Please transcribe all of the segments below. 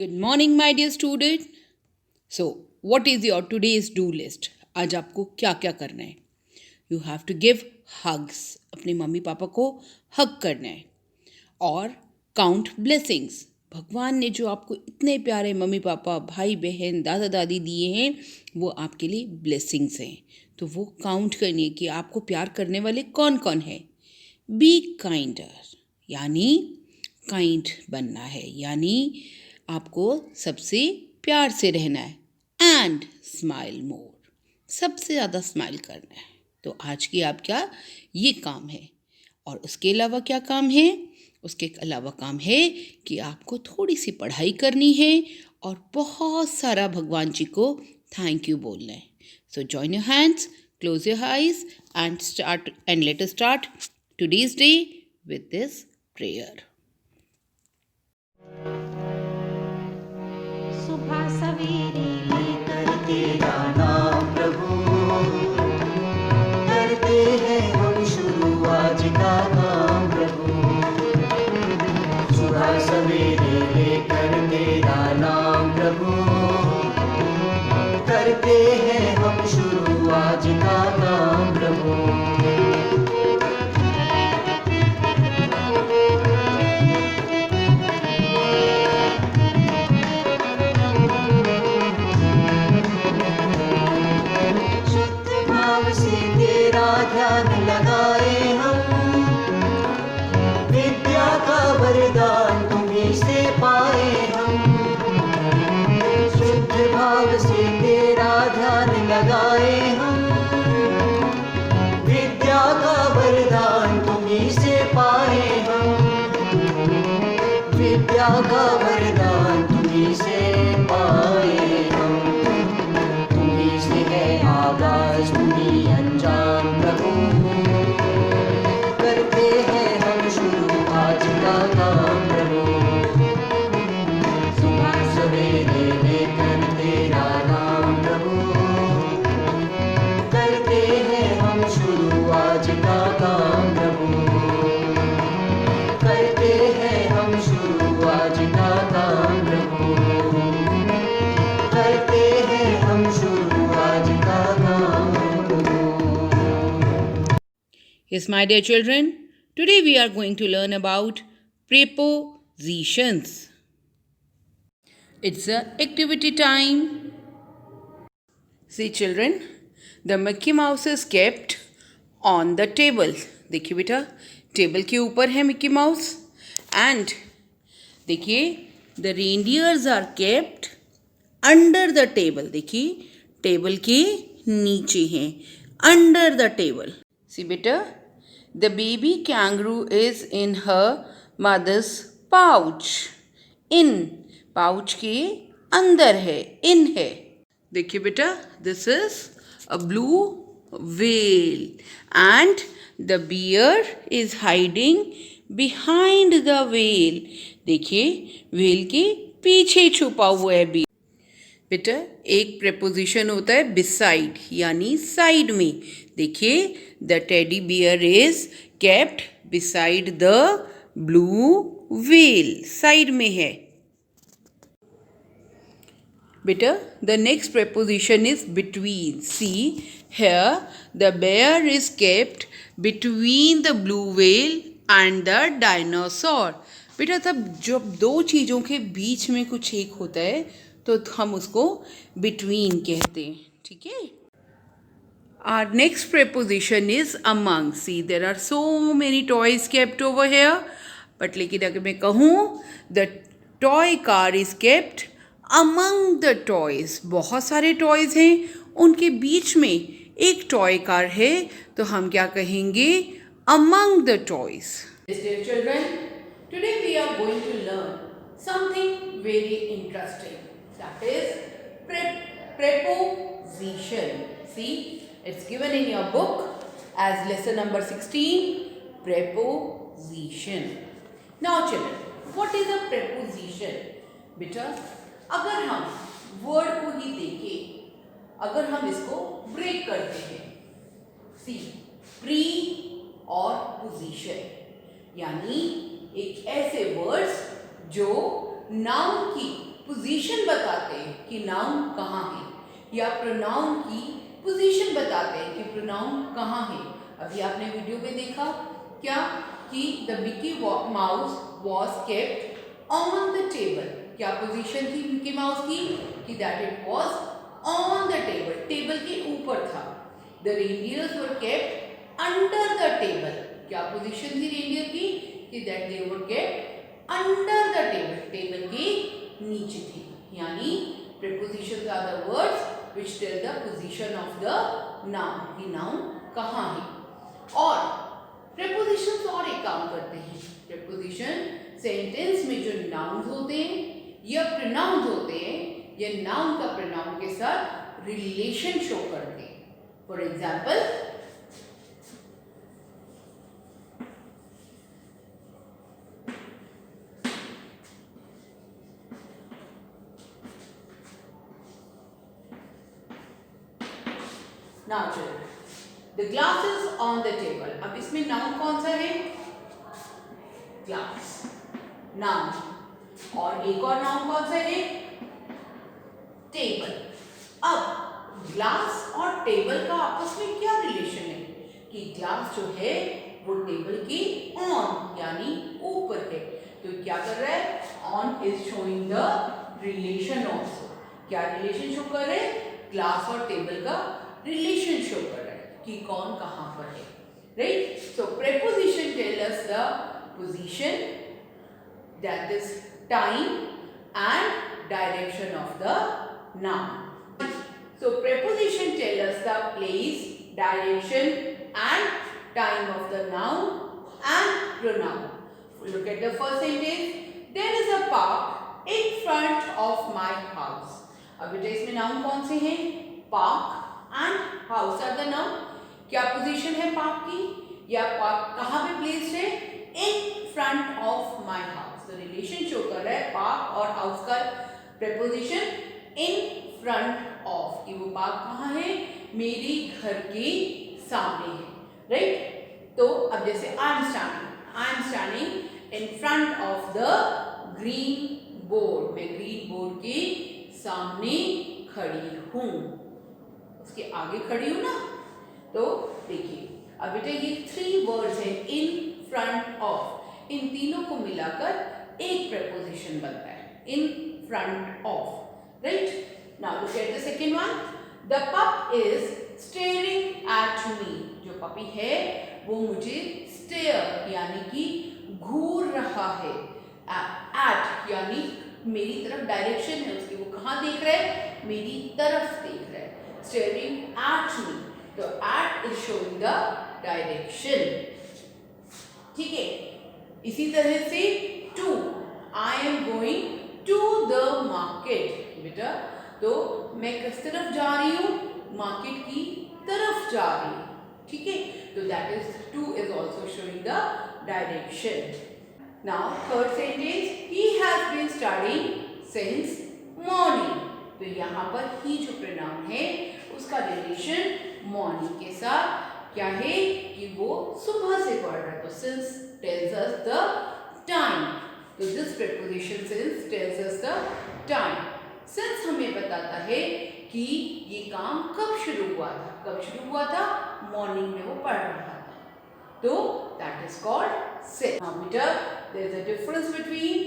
Good morning, my dear student. So, what is your today's do list? आज आपको क्या क्या करना है? You have to give hugs. अपने मम्मी पापा को हग करना है और count blessings. भगवान ने जो आपको इतने प्यारे मम्मी पापा भाई बहन दादा दादी दिए हैं वो आपके लिए ब्लेसिंग्स हैं. तो वो काउंट करनी है कि आपको प्यार करने वाले कौन कौन है. बी काइंडर यानी काइंड बनना है, यानी आपको सबसे प्यार से रहना है. एंड स्माइल मोर, सबसे ज़्यादा स्माइल करना है. तो आज की आपका ये काम है. और उसके अलावा क्या काम है? उसके अलावा काम है कि आपको थोड़ी सी पढ़ाई करनी है और बहुत सारा भगवान जी को थैंक यू बोलना है. So join your hands, close your eyes and let us start today's day with this prayer. सुबह सवेरे लेकर तेरा नाम प्रभु, करते हैं हम शुरू आज का काम प्रभु. सुबह सवेरे लेकर तेरा नाम प्रभु, करते हैं हम शुरू आज का काम प्रभु. ध्यान लगाए हम, विद्या का वरदान तुम्हीं से पाए हम. शुद्ध भाव से तेरा ध्यान लगाए हम, विद्या का वरदान तुम्हीं से पाए हम. विद्या का वरदान तुम्हीं से पाए हम. तुम्हीं से है आगाज तुम्हीं अंजाम प्रभु, करते हैं हम शुरू आज का काम प्रभु. सुबह सवेरे लेकर तेरा नाम प्रभु, करते हैं हम शुरू आज का काम प्रभु. करते हैं हम शुरू आज का काम प्रभु. करते हैं हम शुरू आज का काम प्रभु. Yes, my dear children, today we are going to learn about prepositions. It's a activity time. See children, the Mickey Mouse is kept on the table. देखिए बेटा, टेबल के ऊपर है मिक्की माउस. एंड देखिए, the reindeers are kept under the table. देखिए, table के नीचे हैं, under the table. See बेटा, the baby kangaroo is in her mother's pouch. In, pouch के अंदर है, in है. देखिए बेटा, this is a blue whale and the bear is hiding behind the whale. देखिए, whale के पीछे छुपा हुआ है bear. बेटा, एक प्रेपोजिशन होता है beside यानी साइड में. देखिए, the teddy bear is kept beside the blue whale, side में है. बेटा, the next preposition is between. See here the bear is kept between the blue whale and the dinosaur. बेटा, तब जब दो चीज़ों के बीच में कुछ एक होता है तो हम उसको बिटवीन कहते हैं. ठीक है. Our next preposition is among. See, there are so many toys kept over here. But लेकिन अगर मैं कहूँ the toy car is kept among the toys. बहुत सारे toys हैं, उनके बीच में एक toy car है, तो हम क्या कहेंगे? Among the toys. Yes, dear children, today we are going to learn something very interesting. That is preposition. See, it's given in your book as lesson number 16, preposition. Now children, what is a preposition? बेटा, अगर हम word को ही देखें, अगर हम इसको break करते हैं, सी प्री और पोजीशन, यानी एक ऐसे वर्ड्स जो नाउन की कि नाउन कहाँ है, या प्रोनाउन की पोजीशन बताते हैं कि प्रोनाउन कहाँ है। अभी आपने वीडियो में देखा क्या कि the Mickey mouse was kept on the table. क्या पोजीशन थी मिकी माउस की कि that it was on the table, table के ऊपर था। The reindeers were kept under the table. क्या पोजीशन थी रेनडियर की कि that they were kept under the table, table के नीचे थी। यानी prepositions are the words which tell the position of the noun, कि noun कहाँ है। और prepositions और एक काम करते हैं। preposition sentence में जो nouns होते हैं या pronouns होते हैं, ये noun का pronoun के साथ relation show करते हैं। For example, now children, the glass is on the table। अब इसमें नाउन कौन सा है, ग्लास नाउन। और एक और नाउन कौन सा है, टेबल। अब ग्लास और टेबल का आपस में क्या रिलेशन है कि ग्लास जो है वो टेबल के ऑन यानी ऊपर है, तो क्या कर रहा है, on is showing the relation also. क्या रिलेशन शो कर रहे हैं, ग्लास और टेबल का रिलेशन शो कर रहा है कि कौन कहाँ पर है, right. So preposition tell us the position, that is time and direction of the noun। So preposition tell us the place, direction and time of the noun and pronoun। Look at the first sentence, there is a park in front of my house। अब बेटा इसमें noun कौन से हैं, park and house are the noun. क्या position है park की, या पार्क कहाँ पे प्लेस्ड है, in front of my house. तो रिलेशन शो कर रहा है पार्क और हाउस का प्रेपोजिशन इन फ्रंट ऑफ, कि वो पार्क कहाँ है, मेरे घर के सामने है, राइट। तो अब जैसे I am standing in front of the green board, मैं ग्रीन बोर्ड के सामने खड़ी हूँ, उसके आगे खड़ी हूँ ना। तो देखिए अब बेटा ये 3 वर्ड्स हैं, इन फ्रंट ऑफ, इन तीनों को मिलाकर एक प्रेपोजिशन बनता है, in front of, right. Now look at the second one, the pup is staring at me। जो पपी है वो मुझे stare यानी कि घूर रहा है, at यानी मेरी तरफ डायरेक्शन है उसकी, वो कहाँ देख रहा है, मेरी तरफ देख रहा है, staring at me। तो at is showing the direction, ठीक है। इसी तरह से to, I am going to the market। बेटा तो मैं किस तरफ जा रही हूँ, मार्केट की तरफ जा रही हूँ, ठीक है। तो that is to is also showing the direction. Now third sentence, he has been studying since morning. तो यहाँ पर ही जो प्रोनाउन है उसका रिलेशन मॉर्निंग के साथ क्या है कि वो सुबह से पढ़ रहा है। तो since tells us the time, तो this preposition since tells us the time. Since हमें बताता है कि ये काम कब शुरू हुआ था, कब शुरू हुआ था, मॉर्निंग में वो पढ़ रहा था, तो that is called since. Now बेटा there is a difference between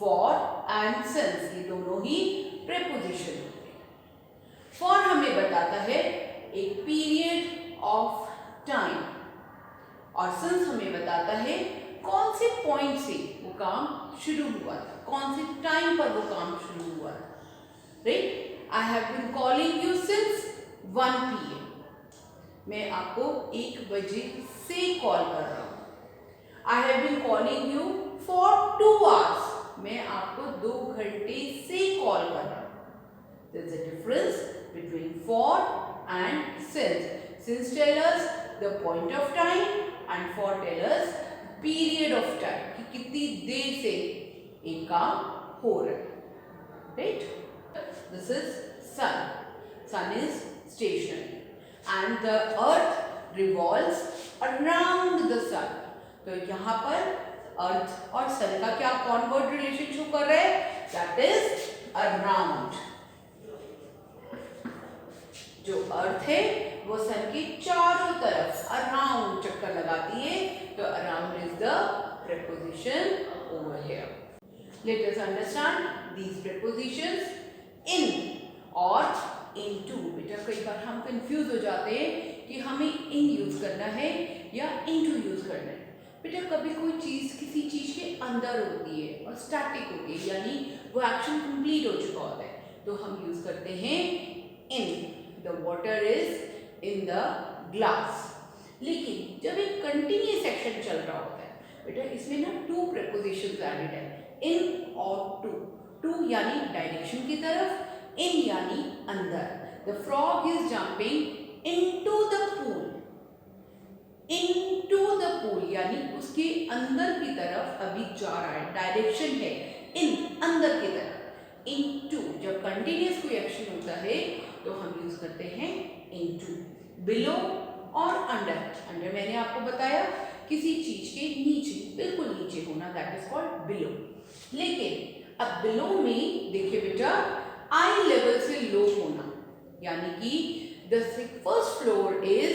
for and since, ये दोनों ही प्रीपोजिशन होते हैं। फॉर हमें बताता है एक पीरियड ऑफ टाइम, और सिंस हमें बताता है कौन से पॉइंट से वो काम शुरू हुआ था, कौन से टाइम पर वो काम शुरू हुआ था, right. I have been calling you since 1 PM। मैं आपको 1 बजे से कॉल कर रहा हूँ। I have been calling you for 2 hours। मैं आपको 2 घंटे से कॉल कर रहा हूँ। There is a difference between for and since। Since tell us the point of time and for tell us period of time, कि कितनी देर से एक काम हो रहा है, right? This is sun. Sun is stationary and the earth revolves around the sun। तो यहाँ पर अर्थ और सन का क्या कॉन्वर्ट रिलेशन शो कर रहे हैं, दैट इज अराउंड। जो अर्थ है वो सन के चारों तरफ अराउंड चक्कर लगाती है, तो around is the preposition over here. Let us understand these prepositions in और into. बेटा कई बार हम कंफ्यूज हो जाते हैं कि हमें in यूज करना है या into यूज करना है। बेटा कभी कोई चीज किसी चीज के अंदर होती है और स्टैटिक होती है, यानी वो एक्शन कंप्लीट हो चुका होता है, तो हम यूज करते हैं in. The water is in the glass. लेकिन जब एक कंटिन्यूअस एक्शन चल रहा होता है बेटा, इसमें ना टू प्रेपोजिशंस एडेड है, इन और टू। टू यानी डायरेक्शन की तरफ, इन यानी अंदर। The frog is jumping into the pool. Into the pool यानी उसके अंदर की तरफ अभी जा रहा है, डायरेक्शन है इन, अंदर की तरफ। इनटू जब कंटिन्यूअस कोई एक्शन होता है तो हम यूज करते हैं इनटू। बिलो और अंडर। अंडर मैंने आपको बताया किसी चीज के नीचे, बिल्कुल नीचे होना, दैट इज कॉल्ड बिलो। लेकिन अब बिलो में देखिए बेटा, आई लेवल से लो होना, यानी कि the first floor is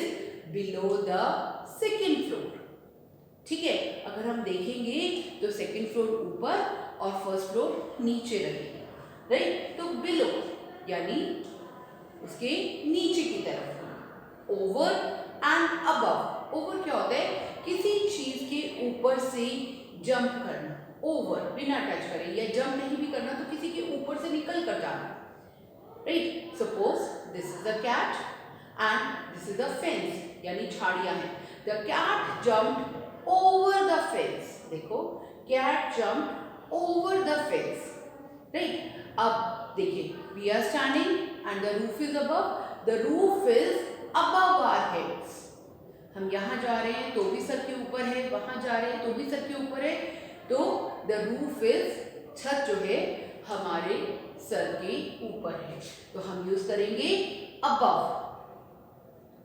below the second floor. ठीक है, अगर हम देखेंगे तो सेकेंड फ्लोर ऊपर और फर्स्ट फ्लोर नीचे रहेगा, राइट। तो बिलो यानी उसके नीचे की तरफ। Over and above. ओवर क्या होता है? किसी चीज के ऊपर से जंप करना, ओवर, बिना टच करे, या जंप नहीं भी करना तो किसी के ऊपर से निकल कर जाना, right. Suppose this is the cat and this is the fence, यानी झाड़ियां हैं। The cat jumped over the fence. देखो, cat jumped over the fence, right. अब देखिए, we are standing and the roof is above. The roof is above our heads. हम यहाँ जा रहे हैं तो भी सर के ऊपर है, वहां जा रहे हैं तो भी सर के ऊपर है, तो द रूफ इज, छत जो है हमारे सर के ऊपर है, तो हम यूज करेंगे अबव।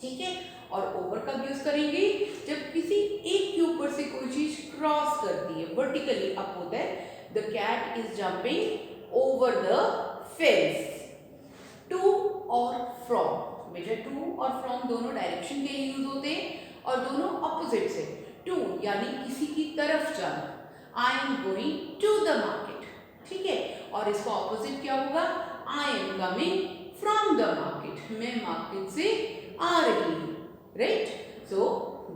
ठीक है, और ओवर कब यूज करेंगे? जब किसी एक के ऊपर से कोई चीज क्रॉस करती है, वर्टिकली अप होता है। The cat is jumping over the fence. To और फ्रॉम, बेटा टू और फ्रॉम दोनों डायरेक्शन के लिए यूज होते हैं और दोनों ऑपोजिट से। टू यानी किसी की तरफ जाना, I am going to the market, ठीक है। और इसका ऑपोजिट क्या होगा? I am coming from the market, मैं मार्केट से आ रही हूँ, right. So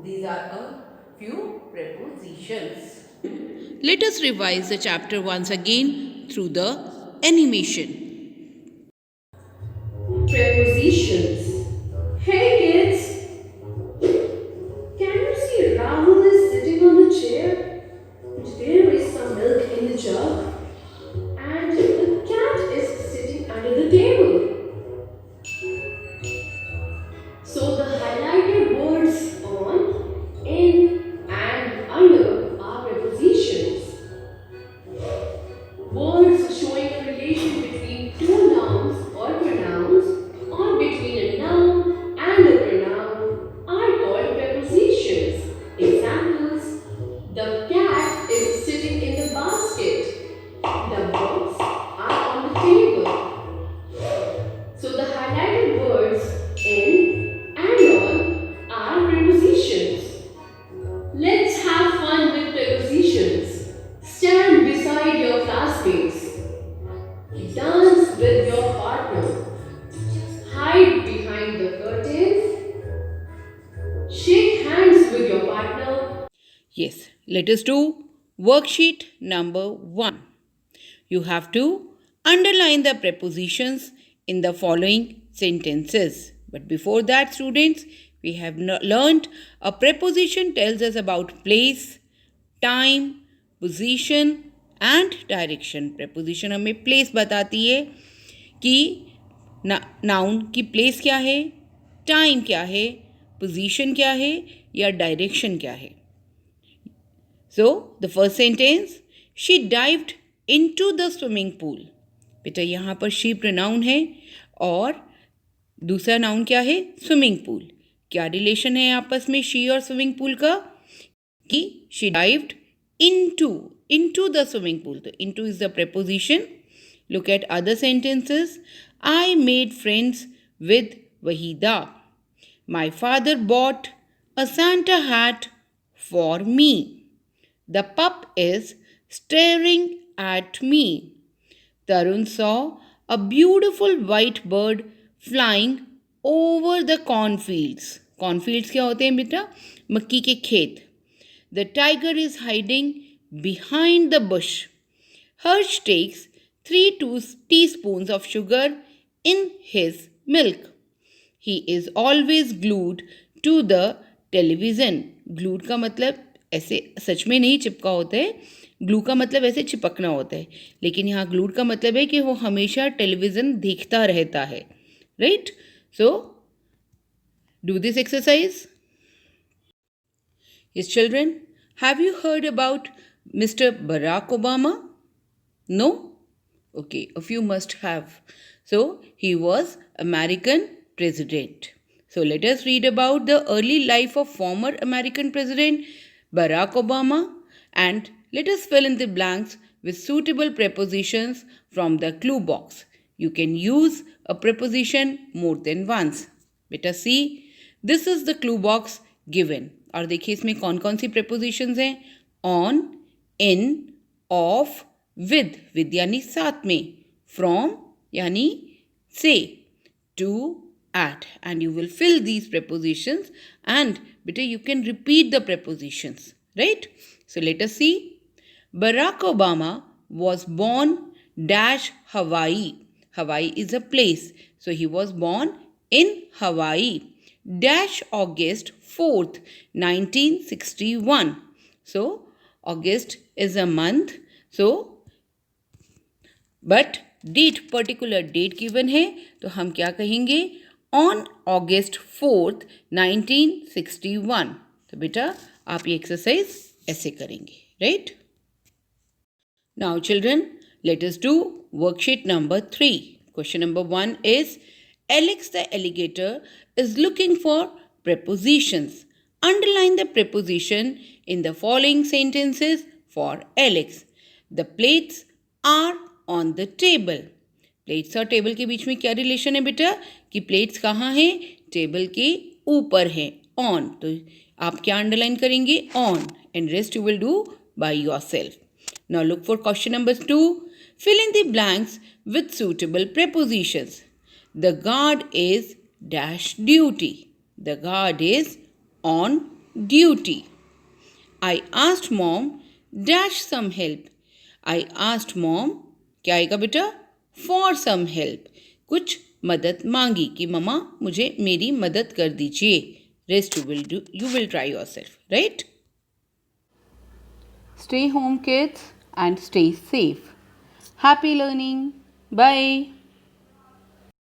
these are a few prepositions. Let us revise the chapter once again through the animation. Prepositions. Hey kids, can you see Rahul is sitting on a chair? There is some milk in the jug, and the cat is sitting under the table. So the highlighted words on, in, and under are prepositions. Words showing a relation between two nouns or pronouns, or between a noun and a pronoun, are called prepositions. Examples: the cat is sitting in the basket. The books are on the table. So the highlighted words in and on are prepositions. Let's have fun with prepositions. Stand beside your classmates. Dance with your partner. Hide behind the curtains. Shake hands with your partner. Yes, let us do worksheet number 1. You have to underline the prepositions in the following sentences. But before that, students, we have learnt a preposition tells us about place, time, position and direction. Preposition हमें place बताती है कि noun की place क्या है, time क्या है, position क्या है या direction क्या है. So, the first sentence, she dived into the swimming pool. बेटा यहाँ पर she pronoun है और दूसरा नाउन क्या है? Swimming pool. क्या रिलेशन है आपस में she और स्विमिंग पूल का? कि she dived into the swimming pool. तो into is the preposition. Look at other sentences. I made friends with Wahida. My father bought a Santa hat for me. The pup is staring at me. Tarun saw a beautiful white bird flying over the cornfields. Cornfields क्या होते हैं बेटा? मक्की के खेत. The tiger is hiding behind the bush. Harsh takes 3 teaspoons of sugar in his milk. He is always glued to the television. Glued का मतलब ऐसे सच में नहीं चिपका होता है. ग्लू का मतलब ऐसे चिपकना होता है, लेकिन यहाँ ग्लूड का मतलब है कि वो हमेशा टेलीविज़न देखता रहता है. Right? So do this exercise. Yes, children, have you heard about Mr. Barack Obama? No? Okay, a few must have. So, he was American president. So, let us read about the early life of former American president Barack Obama, and let us fill in the blanks with suitable prepositions from the clue box. You can use a preposition more than once. Beta see, this is the clue box given. और देखिए इसमें कौन कौन सी prepositions हैं. On, in, of, with यानी साथ में, from यानी से, to, at, and you will fill these prepositions, and beta you can repeat the prepositions, right? So let us see. Barack Obama was born dash Hawaii. Hawaii is a place, so he was born in Hawaii dash August 4th 1961. So August is a month, so but date particular date given है तो हम क्या कहेंगे. On August 4th 1961. तो बेटा आप ये exercise ऐसे करेंगे. Right? Now children, let us do worksheet number 3. Question number 1 is, Alex the alligator is looking for prepositions. Underline the preposition in the following sentences for Alex. The plates are on the table. Plates और table के बीच में क्या relation है बेटा? कि plates कहाँ हैं? Table के ऊपर हैं. ऑन, तो आप क्या अंडरलाइन करेंगे? On, and rest you will do by yourself. Now look for question number 2. Fill in the blanks with suitable prepositions. The guard is dash duty. The guard is on duty. I asked mom dash some help. I asked mom, क्या आएगा बेटा? For some help. कुछ मदद मांगी कि मम्मा मुझे मेरी मदद कर दीजिए. Rest you will try yourself, right? Stay home, kids, and stay safe. Happy learning. Bye.